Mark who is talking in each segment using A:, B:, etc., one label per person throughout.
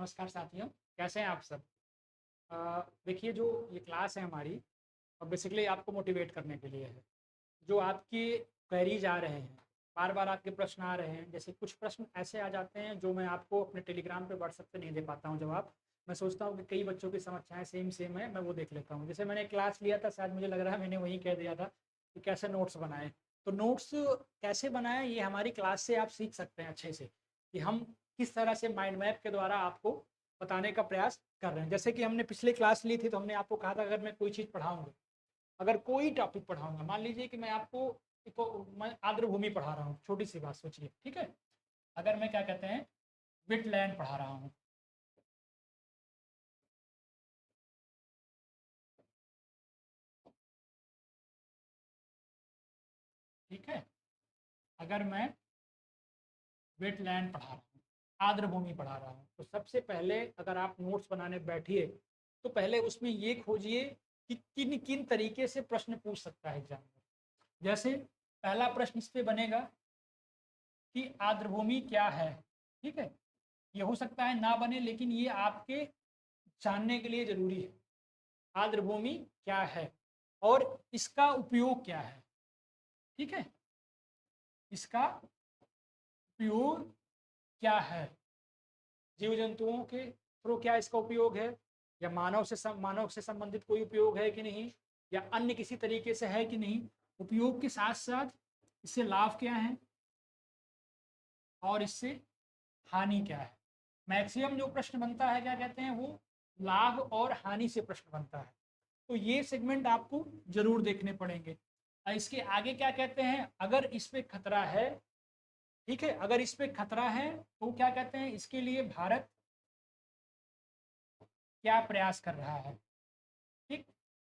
A: नमस्कार साथियों, कैसे हैं आप सब? देखिए जो ये क्लास है हमारी और बेसिकली आपको मोटिवेट करने के लिए है। जो आपकी क्वेरीज आ रहे हैं, बार-बार आपके प्रश्न आ रहे हैं, जैसे कुछ प्रश्न ऐसे आ जाते हैं जो मैं आपको अपने टेलीग्राम पे व्हाट्सएप पे नहीं दे पाता हूँ जवाब। मैं सोचता हूँ कि कई बच्चों की समस्याएँ सेम-सेम है, मैं वो देख लेता हूँ। जैसे मैंने क्लास लिया था शायद मुझे लग रहा है मैंने वहीं कह दिया था कि कैसे नोट्स बनाएँ। तो नोट्स कैसे बनाएँ ये हमारी क्लास से आप सीख सकते हैं अच्छे से, कि हम किस तरह से माइंड मैप के द्वारा आपको बताने का प्रयास कर रहे हैं। जैसे कि हमने पिछली क्लास ली थी तो हमने आपको कहा था अगर मैं कोई चीज़ पढ़ाऊँगा, अगर कोई टॉपिक पढ़ाऊँगा, मान लीजिए कि मैं आपको मैं आर्द्रभूमि पढ़ा रहा हूँ, छोटी-सी बात सोचिए, ठीक है? अगर मैं क्या कहते हैं वेटलैंड पढ़ा रहा हूँ, ठीक है? अगर मैं वेटलैंड पढ़ा रहा हूँ, आर्द्रभूमि पढ़ा रहा हूँ, तो सबसे पहले अगर आप नोट्स बनाने बैठिए, तो पहले उसमें ये खोजिए कि किन-किन तरीके से प्रश्न पूछ सकता है एग्ज़ाम में। जैसे पहला प्रश्न इस पे बनेगा कि आर्द्रभूमि क्या है? ठीक है? ये हो सकता है ना बने लेकिन ये आपके जानने के लिए ज़रूरी है। आर्द्रभूमि क्या है? और इसका उपयोग क्या है? ठीक है? इसका उपयोग क्या है? जीव-जंतुओं के थ्रू क्या इसका उपयोग है? या मानव से संबंधित कोई उपयोग है कि नहीं? या अन्य किसी तरीके से है कि नहीं? उपयोग के साथ-साथ इससे लाभ क्या हैं? और इससे हानि क्या है? मैक्सिमम जो प्रश्न बनता है क्या कहते हैं वो लाभ और हानि से प्रश्न बनता है। तो ये सेगमेंट आपको ज़रूर देखने पड़ेंगे। इसके आगे क्या कहते हैं अगर इस पे खतरा है, ठीक है? अगर इस पे खतरा है तो क्या कहते हैं इसके लिए भारत क्या प्रयास कर रहा है? ठीक?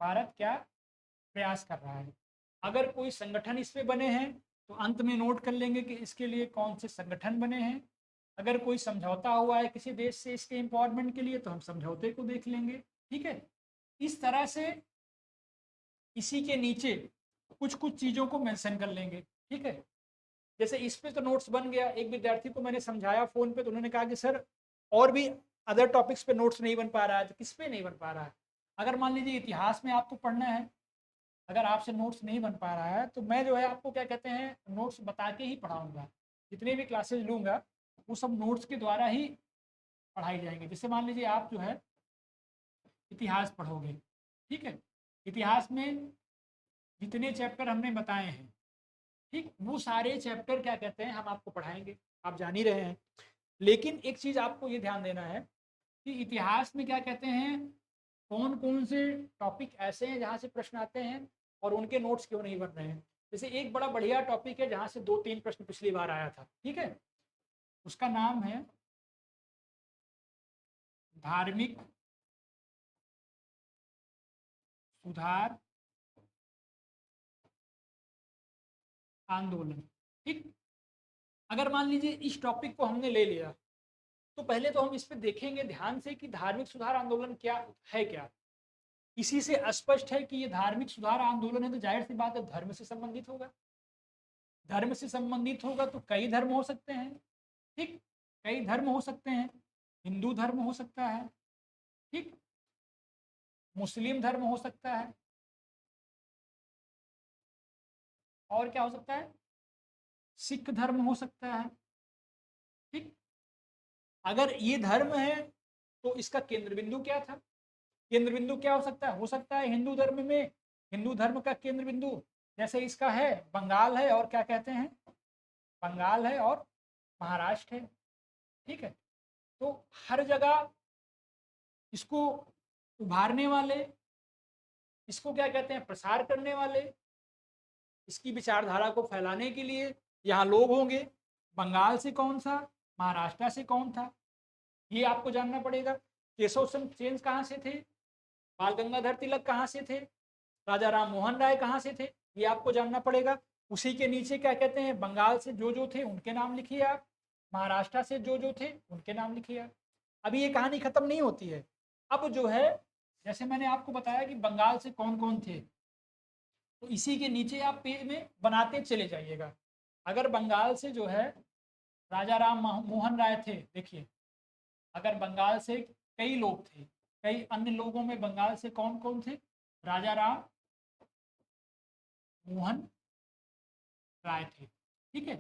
A: भारत क्या प्रयास कर रहा है? अगर कोई संगठन इस पे बने हैं तो अंत में नोट कर लेंगे कि इसके लिए कौन से संगठन बने हैं। अगर कोई समझौता हुआ है किसी देश से इसके एम्पावरमेंट के लिए तो हम समझौते को देख लेंगे, ठीक है? इस तरह से इसी के नीचे कुछ-कुछ चीज़ों को मेंशन कर लेंगे, ठीक है? जैसे इस पे तो नोट्स बन गया, एक विद्यार्थी को मैंने समझाया फ़ोन पे तो उन्होंने कहा कि सर और भी अदर टॉपिक्स पे नोट्स नहीं बन पा रहा है, तो किस पे नहीं बन पा रहा है? अगर मान लीजिए इतिहास में आपको पढ़ना है, अगर आपसे नोट्स नहीं बन पा रहा है, तो मैं जो है आपको क्या कहते हैं नोट्स बता के ही पढ़ाऊँगा। जितने भी क्लासेस लूँगा, वो सब नोट्स के द्वारा ही पढ़ाई जाएँगी। जैसे मान लीजिए आप जो है इतिहास पढ़ोगे, ठीक है? इतिहास में जितने चैप्टर हमने बताए हैं, ठीक? वो सारे चैप्टर क्या कहते हैं हम आपको पढ़ाएँगे, आप जान ही रहे हैं। लेकिन एक चीज़ आपको ये ध्यान देना है कि इतिहास में क्या कहते हैं, कौन-कौन से टॉपिक ऐसे हैं जहाँ से प्रश्न आते हैं और उनके नोट्स क्यों नहीं बन रहे हैं। जैसे एक बड़ा बढ़िया टॉपिक है जहाँ से 2-3 प्रश्न पिछली बार आया था, ठीक है? उसका नाम है धार्मिक सुधार आंदोलन, ठीक? अगर मान लीजिए इस टॉपिक को हमने ले लिया, तो पहले तो हम इस पे देखेंगे ध्यान से कि धार्मिक सुधार आंदोलन क्या है क्या? इसी से स्पष्ट है कि ये धार्मिक सुधार आंदोलन है तो जाहिर-सी बात है धर्म से संबंधित होगा। धर्म से संबंधित होगा तो कई धर्म हो सकते हैं, ठीक? कई धर्म हो सकते हैं, हिंदू धर्म हो सकता है, ठीक? मुस्लिम धर्म हो सकता है और क्या हो सकता है? सिख धर्म हो सकता है, ठीक? अगर ये धर्म है तो इसका केंद्र बिंदु क्या था? केंद्र बिंदु क्या हो सकता है? हो सकता है हिंदू धर्म में हिंदू धर्म का केंद्र बिंदु जैसे इसका है बंगाल है और क्या कहते हैं? बंगाल है और महाराष्ट्र है, ठीक है? तो हर जगह इसको उभारने वाले, इसको क्या कहते हैं प्रसार करने वाले, इसकी विचारधारा को फैलाने के लिए यहाँ लोग होंगे। बंगाल से कौन सा, महाराष्ट्र से कौन था, ये आपको जानना पड़ेगा। केशव चंद्र कहाँ से थे, बाल गंगाधर तिलक कहाँ से थे, राजा राम मोहन राय कहाँ से थे, ये आपको जानना पड़ेगा। उसी के नीचे क्या कहते हैं बंगाल से जो थे उनके नाम लिखिए आप, महाराष्ट्र से जो थे उनके नाम लिखिए आप। अभी ये कहानी खत्म नहीं होती है। अब जो है जैसे मैंने आपको बताया कि बंगाल से कौन कौन थे, तो इसी के नीचे आप पेज में बनाते चले जाइएगा। अगर बंगाल से जो है राजा राम मोहन राय थे, देखिए अगर बंगाल से कई लोग थे, कई अन्य लोगों में बंगाल से कौन कौन थे? राजा राम मोहन राय थे। ठीक है,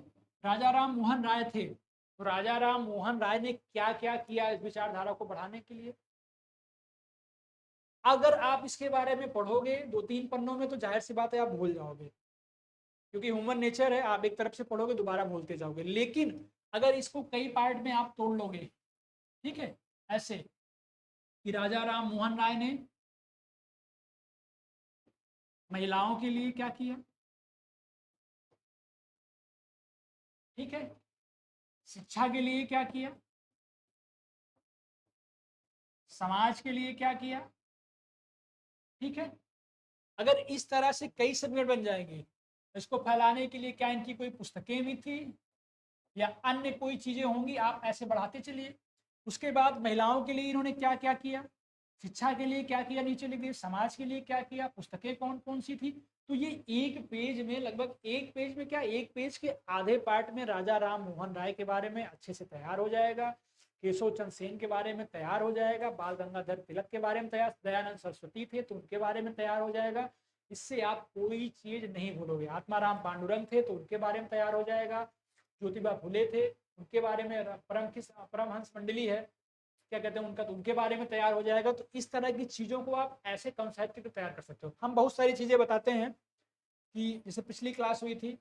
A: राजा राम मोहन राय थे, तो राजा राम मोहन राय ने क्या क्या किया इस विचारधारा को बढ़ाने के लिए? अगर आप इसके बारे में पढ़ोगे 2-3 पन्नों में तो जाहिर सी बात है आप भूल जाओगे, क्योंकि ह्यूमन नेचर है, आप एक तरफ से पढ़ोगे दोबारा भूलते जाओगे। लेकिन अगर इसको कई पार्ट में आप तोड़ लोगे, ठीक है, ऐसे कि राजा राम मोहन राय ने महिलाओं के लिए क्या किया, ठीक है, शिक्षा के लिए क्या किया, समाज के लिए क्या किया, ठीक है, अगर इस तरह से कई सेगमेंट बन जाएंगे, इसको फैलाने के लिए क्या इनकी कोई पुस्तकें भी थी या अन्य कोई चीजें होंगी, आप ऐसे बढ़ाते चलिए। उसके बाद महिलाओं के लिए इन्होंने क्या क्या किया, शिक्षा के लिए क्या किया, नीचे लिख दिए, समाज के लिए क्या किया, पुस्तकें कौन कौन सी थी। तो ये एक पेज में, लगभग एक पेज में क्या, एक पेज के आधे पार्ट में राजा राम मोहन राय के बारे में अच्छे से तैयार हो जाएगा, केशव चंद्र सेन के बारे में तैयार हो जाएगा, बाल गंगाधर तिलक के बारे में तैयार, दयानंद सरस्वती थे तो उनके बारे में तैयार हो जाएगा। इससे आप कोई चीज नहीं भूलोगे। आत्माराम पांडुरंग थे तो उनके बारे में तैयार हो जाएगा, ज्योतिबा फुले थे उनके बारे में, परमहंस मंडली है क्या कहते हैं उनका, तो उनके बारे में तैयार हो जाएगा। तो इस तरह की चीज़ों को आप ऐसे कंसेप्ट को तैयार कर सकते हो। हम बहुत सारी चीज़ें बताते हैं कि जैसे पिछली क्लास हुई थी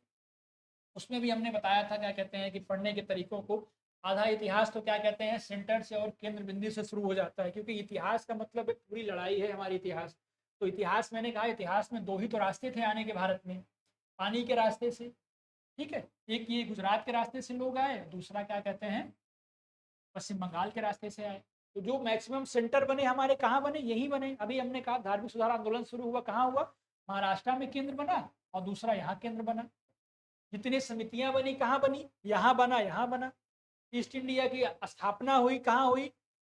A: उसमें भी हमने बताया था क्या कहते हैं कि पढ़ने के तरीकों को, आधा इतिहास तो क्या कहते हैं सेंटर से और केंद्र बिंदु से शुरू हो जाता है, क्योंकि इतिहास का मतलब एक पूरी लड़ाई है हमारी इतिहास। तो इतिहास, मैंने कहा इतिहास में दो ही तो रास्ते थे आने के भारत में, पानी के रास्ते से, ठीक है, एक ये गुजरात के रास्ते से लोग आए, दूसरा क्या कहते हैं पश्चिम बंगाल के रास्ते से आए। तो जो मैक्सिमम सेंटर बने हमारे कहाँ बने, यही बने। अभी हमने कहा धार्मिक सुधार आंदोलन शुरू हुआ कहाँ हुआ, महाराष्ट्र में केंद्र बना और दूसरा यहाँ केंद्र बना। जितनी समितियां बनी कहाँ बनी, यहाँ बना, यहाँ बना। ईस्ट इंडिया की स्थापना हुई कहाँ हुई,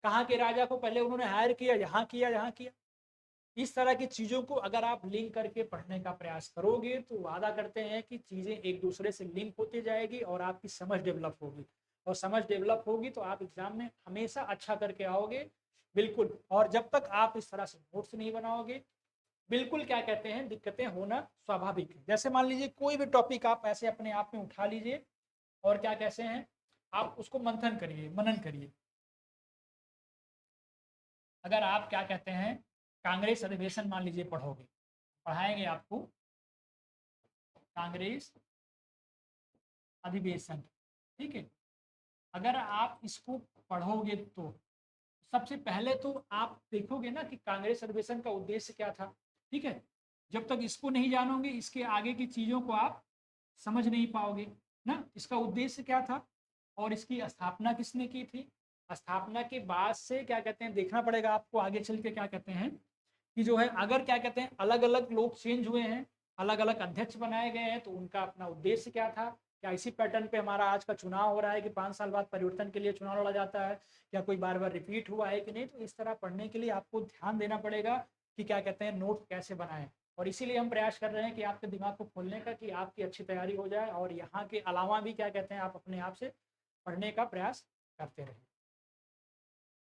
A: कहाँ के राजा को पहले उन्होंने हायर किया, यहाँ किया, यहाँ किया। इस तरह की चीजों को अगर आप लिंक करके पढ़ने का प्रयास करोगे तो वादा करते हैं कि चीजें एक दूसरे से लिंक होती जाएगी और आपकी समझ डेवलप होगी, और समझ डेवलप होगी तो आप एग्जाम में हमेशा अच्छा करके आओगे। बिल्कुल। और जब तक आप इस तरह से नोट्स नहीं बनाओगे, बिल्कुल क्या कहते हैं दिक्कतें होना स्वाभाविक है। जैसे मान लीजिए कोई भी टॉपिक आप ऐसे अपने आप में उठा लीजिए और क्या कहते हैं आप उसको मंथन करिए, मनन करिए। अगर आप क्या कहते हैं कांग्रेस अधिवेशन मान लीजिए पढ़ोगे, पढ़ाएंगे आपको कांग्रेस अधिवेशन, ठीक है, अगर आप इसको पढ़ोगे तो सबसे पहले तो आप देखोगे ना कि कांग्रेस अधिवेशन का उद्देश्य क्या था, ठीक है। जब तक इसको नहीं जानोगे इसके आगे की चीज़ों को आप समझ नहीं पाओगे ना, इसका उद्देश्य क्या था और इसकी स्थापना किसने की थी। स्थापना के बाद से क्या कहते हैं देखना पड़ेगा आपको आगे चल के क्या कहते हैं कि जो है अगर क्या कहते हैं अलग अलग लोग चेंज हुए हैं, अलग अलग अध्यक्ष बनाए गए हैं, तो उनका अपना उद्देश्य क्या था। क्या इसी पैटर्न पे हमारा आज का चुनाव हो रहा है कि 5 साल बाद परिवर्तन के लिए चुनाव लड़ा जाता है, क्या कोई बार बार रिपीट हुआ है कि नहीं। तो इस तरह पढ़ने के लिए आपको ध्यान देना पड़ेगा कि क्या कहते हैं नोट कैसे बनाएं। और इसीलिए हम प्रयास कर रहे हैं कि आपके दिमाग को खोलने का, कि आपकी अच्छी तैयारी हो जाए और यहाँ के अलावा भी क्या कहते हैं आप अपने आप से पढ़ने का प्रयास करते रहें।